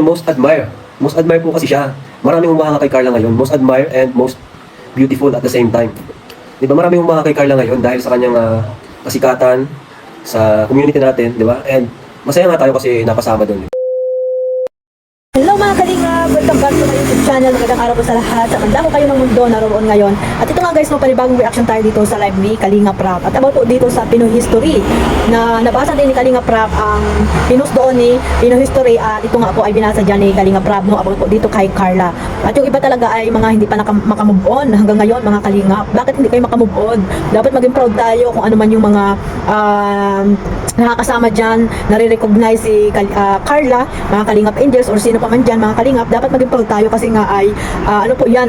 Most admire po kasi siya. Maraming humahanga kay Carla ngayon. Most admire and most beautiful at the same time. Di ba? Maraming humahanga kay Carla ngayon dahil sa kanyang kasikatan sa community natin, di ba? And masaya nga tayo kasi napasama doon. Hello mga kalingap! Welcome back to my YouTube channel. Magandang araw po sa lahat. Sa kanda ko kayo ng mundo naroon ngayon. At ito nga guys, no, panibagong reaction tayo dito sa live ni Kalingap Rap. At about po dito sa Pinoy History na nabasa din ni Kalingap Rap ang pinost doon ni Pinoy History. At ito nga po ay binasa dyan ni Kalingap Rap, no, about po dito kay Carla. At yung iba talaga ay mga hindi pa makamove on hanggang ngayon mga Kalingap. Bakit hindi kayo makamove on? Dapat maging proud tayo kung ano man yung mga nakakasama dyan, nare-recognize si Carla, mga Kalingap Angels or sino pa man dyan mga Kalingap. Dapat maging proud tayo kasi nga ay ano po yan,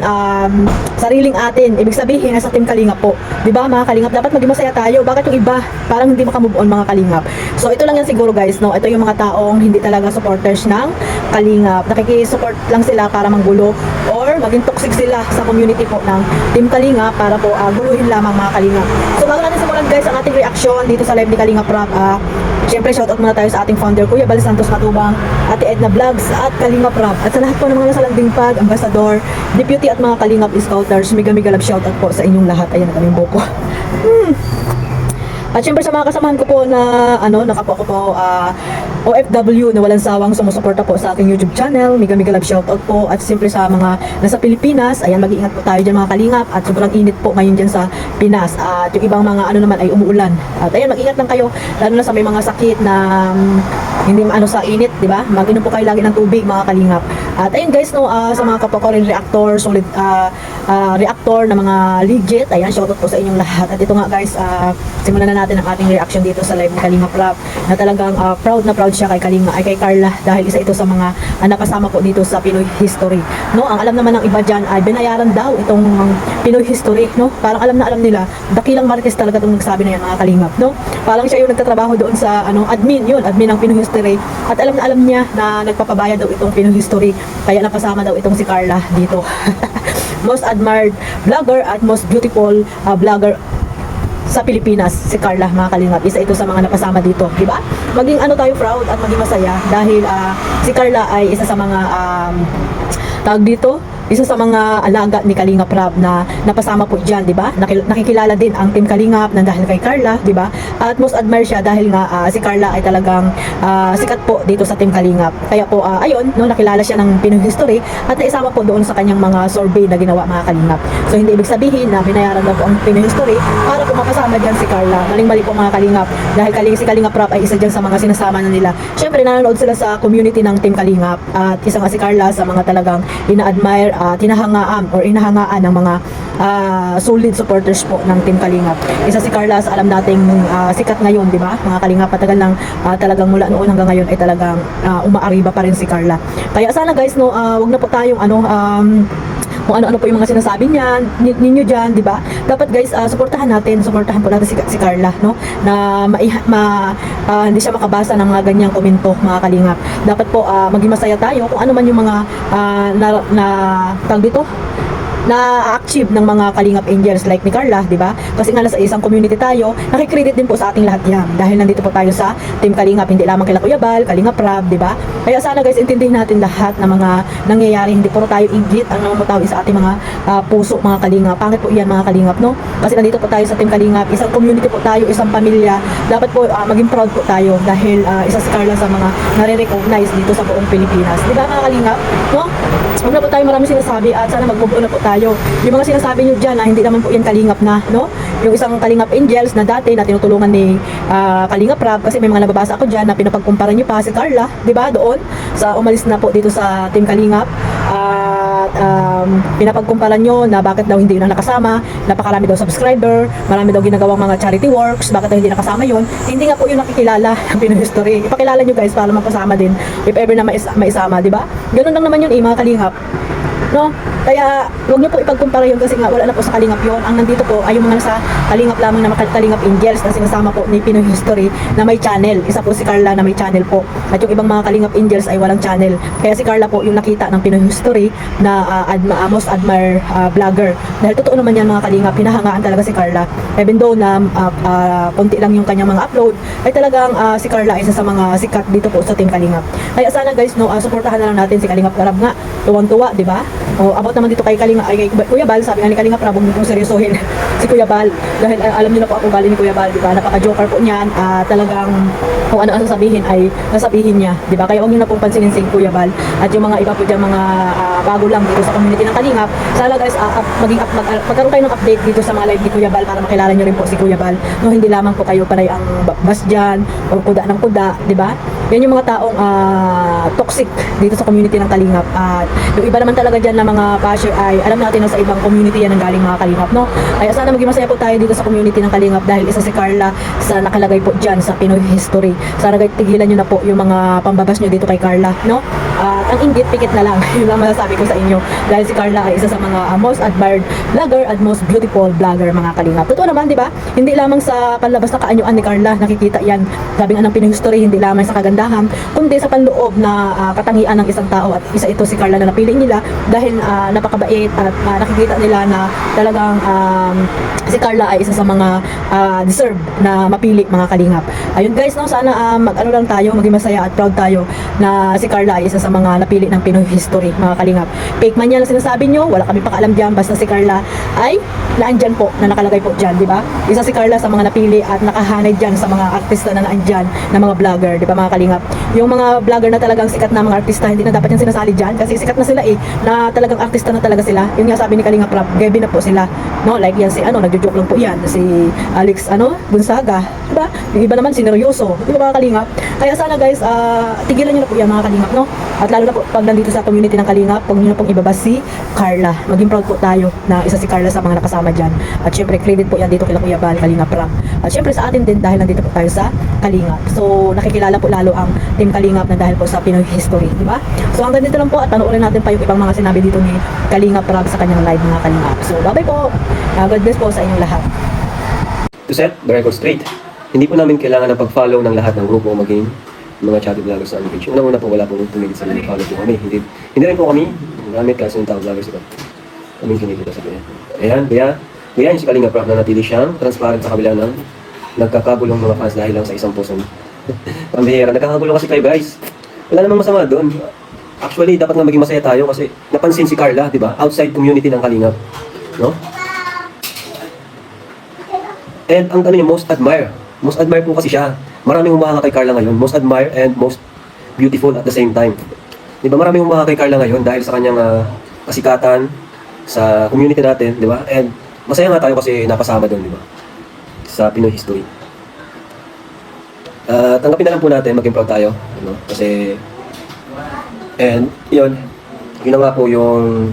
sariling atin, ibig sabihin nasa team Kalingap po, diba mga Kalingap? Dapat maging masaya tayo. Bakit yung iba parang hindi makamove on mga Kalingap? So ito lang yan siguro guys, no? Ito yung mga taong hindi talaga supporters ng Kalingap, nakikisupport lang sila para manggulo or maging toxic sila sa community po ng team Kalingap para po guluhin lamang mga Kalingap. So bago natin simulan guys ang ating reaction dito sa live ni Kalingap Rap, siyempre shoutout muna tayo sa ating founder Kuya Bal Santos Matubang, Ate Edna Vlogs at Kalingap Rap, at sa lahat po ng mga nasa Landing Pad, Ambassador, Deputy at mga Kalingap Scouters, mega love shoutout po sa inyong lahat. Ayan na kaming buko. At syempre sa mga kasamahan ko po na nakapwa ko po OFW na walang sawang sumusuporta po sa aking YouTube channel, mega love shoutout po. At siyempre sa mga nasa Pilipinas, ayan, mag-iingat po tayo dyan mga Kalingap. At sobrang init po ngayon dyan sa Pinas. At yung ibang mga naman ay umuulan. At ayan, mag-ingat lang kayo, lalo na sa may mga sakit na hindi sa init, di ba? Mag-inom po kayo lagi ng tubig mga Kalingap. At ayun guys, no, sa mga kapwa ko rin reactor, solid reactor na mga legit, ayan, shoutout po sa inyong lahat. At ito nga guys, simulan na natin ang ating reaction dito sa live ni Kalingap Rap, na talagang proud na proud siya kay Carla dahil isa ito sa mga nakasama po dito sa Pinoy History, no? Ang alam naman ng iba dyan ay binayaran daw itong Pinoy History, no? Parang alam na alam nila, dakilang marites talaga itong nagsabi na yan mga Kalingap, no? Parang siya yung nagtatrabaho doon sa admin ng Pinoy History, at alam na alam niya na nagpapabayad daw itong Pinoy History, kaya napasama daw itong si Carla dito. Most admired vlogger at most beautiful vlogger sa Pilipinas, si Carla mga Kalingap. Isa ito sa mga napasama dito, di ba? Maging tayo proud at maging masaya dahil si Carla ay isa sa mga tawag dito, isa sa mga alaga ni Kalingap Rap na napasama po dyan, di ba? Nakikilala din ang team Kalingap nang dahil kay Carla, di ba? At most admire siya dahil nga si Carla ay talagang sikat po dito sa team Kalingap. Kaya po, ayun, no, nakilala siya ng Pinoy History at naisama po doon sa kanyang mga survey na ginawa mga Kalingap. So hindi ibig sabihin na binayaran daw po ang Pinoy History para po makasama dyan si Carla. Maling-mali po mga Kalingap dahil si Kalingap Rap ay isa dyan sa mga sinasama na nila. Siyempre nanonood sila sa community ng team Kalingap at isa nga si Carla sa mga talagang ina-admire, tinahangaan or inahangaan ng mga solid supporters po ng Team Kalingap. Isa si Carla sa alam nating sikat ngayon, di ba? Mga Kalingap, patagal lang talagang mula noon hanggang ngayon ay talagang umaariba pa rin si Carla. Kaya sana guys, no, wag na po tayong kung ano-ano po yung mga sinasabi niya ninyo dyan, di ba? Dapat guys, supportahan po natin si Carla, no? Na hindi siya makabasa ng mga ganyang komento mga Kalingap. Dapat po maging masaya tayo kung ano man yung mga tawag dito, na-achieve ng mga Kalingap Angels like ni Carla, di ba? Kasi nga nasa isang community tayo, nakikredit din po sa ating lahat yan. Dahil nandito po tayo sa Team Kalingap, hindi lamang kila Kuya Bal, Kalingap Rap, di ba? Kaya sana guys, intindihin natin lahat ng mga nangyayari, hindi po tayo igit ang namumutawi sa ating mga puso mga Kalingap. Pangit po yan mga Kalingap, no? Kasi nandito po tayo sa Team Kalingap, isang community po tayo, isang pamilya. Dapat po maging proud po tayo dahil isa si Carla sa mga nare-recognize dito sa buong Pilipinas. Di ba mga Kalingap? No? Huwag na po tayo marami sinasabi at sana mag-move on na po tayo. Yung mga sinasabi nyo dyan na hindi naman po yan Kalingap na, no? Yung isang Kalingap Angels na dati na tinutulungan ni Kalingap Rap, kasi may mga nababasa ako dyan na pinapagkumpara nyo pa si Carla, di ba? Doon sa umalis na po dito sa Team Kalingap. Pinapagkumpara nyo na bakit daw hindi yun ang nakasama, napakarami daw subscriber, marami daw ginagawang mga charity works, bakit daw hindi nakasama yun. Hindi nga po yun nakikilala ng Pinoy History. Ipakilala nyo guys para mapasama din if ever na maisama, di ba? Ganun lang naman yun mga Kalingap. no? Kaya huwag niyo po ipagkumpara yun kasi nga wala na po sa Kalingap yun. Ang nandito po ay yung mga nasa Kalingap lamang na Kalingap Angels na sinasama po ni Pinoy History na may channel. Isa po si Carla na may channel po. At yung ibang mga Kalingap Angels ay walang channel. Kaya si Carla po yung nakita ng Pinoy History na most admire vlogger. Dahil totoo naman yan mga Kalingap, pinahangaan talaga si Carla. Even though na konti lang yung kanyang mga upload, ay talagang si Carla ay isa sa mga sikat dito po sa Team Kalingap. Kaya sana guys, no, suportahan na lang natin si Kalingap Rab nga. Tuwang-tuwa, di ba? O about naman dito kay kay Kuya Bal, sabi nga ni Kalingap Rab, huwag mo seryosohin si Kuya Bal. Dahil alam niyo na po ako galing ni Kuya Bal, di ba? Napaka-joker po niyan. Talagang kung ano ang sasabihin ay nasabihin niya, di ba? Kaya huwag niyo na pong pansinin si Kuya Bal. At yung mga iba po dyan, mga bago lang dito sa community ng Kalingap, sana guys, magkaroon kayo ng update dito sa mga live ni Kuya Bal para makilala niyo rin po si Kuya Bal. No, hindi lamang po kayo panay ang bas dyan o kuda ng kuda, di ba? Yan yung mga taong toxic dito sa community ng Kalingap. At yung iba naman talaga dyan na mga basher ay alam natin na sa ibang community yan ang galing mga Kalingap, no? Kaya sana maging masaya po tayo dito sa community ng Kalingap dahil isa si Carla sa nakalagay po dyan sa Pinoy History. Sana guys, tigilan nyo na po yung mga pambabas nyo dito kay Carla, no? At ang inggit, pikit na lang. Yun lang masasabi ko sa inyo. Dahil si Carla ay isa sa mga most admired vlogger at most beautiful vlogger mga Kalingap. Totoo naman, di ba? Hindi lamang sa panlabas na kaanyuan ni Carla, nakikita yan. Sabi nga ng Pinoy History, hindi lamang sa kagandahan, kundi sa panloob na katangian ng isang tao. At isa ito si Carla na napili nila dahil napakabait at nakikita nila na talagang si Carla ay isa sa mga deserve na mapili mga Kalingap. Ayun guys, no, sana mag-ano lang tayo, maging masaya at proud tayo na si Carla ay isa sa mga napili ng Pinoy History mga Kalingap. Fake man yan ang sinasabi nyo, wala kami pakaalam dyan, basta si Carla ay naandyan po, na nakalagay po dyan, di ba? Isa si Carla sa mga napili at nakahanay dyan sa mga artista na naandyan na mga vlogger, di ba mga Kalingap? Yung mga vlogger na talagang sikat na mga artista, hindi na dapat yan sinasali dyan kasi sikat na sila na talagang artista na talaga sila. Yun nga sabi ni Kalingap Rab, gabi na po sila, no? Like yan si nagjo-joke lang po yan, si Alex Gonzaga, di ba? Yung iba naman sineryoso, di ba mga Kalingap? Kaya sana guys, tigilan nyo na po yan mga Kalingap, no? At lalo na po pag nandito sa community ng Kalingap, huwag nyo na pong ibaba si Carla. Maging proud po tayo na isa si Carla sa mga nakasama dyan. At syempre credit po yan dito kila Kuya Bal, Kalingap Rab. At syempre sa atin din dahil nandito po tayo sa Kalingap. So nakikilala po lalo ang Team Kalingap na dahil po sa Pinoy History, di ba? So hanggang dito lang po at panoorin natin pa yung ibang mga sinabi dito ni Kalingap Rab sa kanyang live mga Kalingap. So bye-bye po. God bless po sa inyong lahat. To set the record straight, hindi po namin kailangan ng pag-follow ng lahat ng grupo maging mga chatty vloggers sa aming page. Unang-una po, wala po tumigil sa mga follow po kami. Hindi rin po kami gamit kasi yung tao vloggers ito. Kaming kinikita sa kanya. Ayan, kaya yung si Kalingap Rab na natili siyang transparent sa kabila ng nagkakagulong mga fans dahil lang sa isang puso. Pambihira, nagkakagulo kasi kayo guys. Wala namang masama doon. Actually, dapat nga maging masaya tayo kasi napansin si Carla, di ba? Outside community ng Kalingap. No? And ang niya, most admire. Most admire po kasi siya. Maraming humahanga kay Carla ngayon. Most admire and most beautiful at the same time. Di ba? Maraming humahanga kay Carla ngayon dahil sa kanyang kasikatan sa community natin, di ba? And masaya nga tayo kasi napasama doon, di ba? Sa Pinoy History. Tanggapin na lang po natin, maging proud tayo. Ano? Kasi, and yun, yun na nga po yung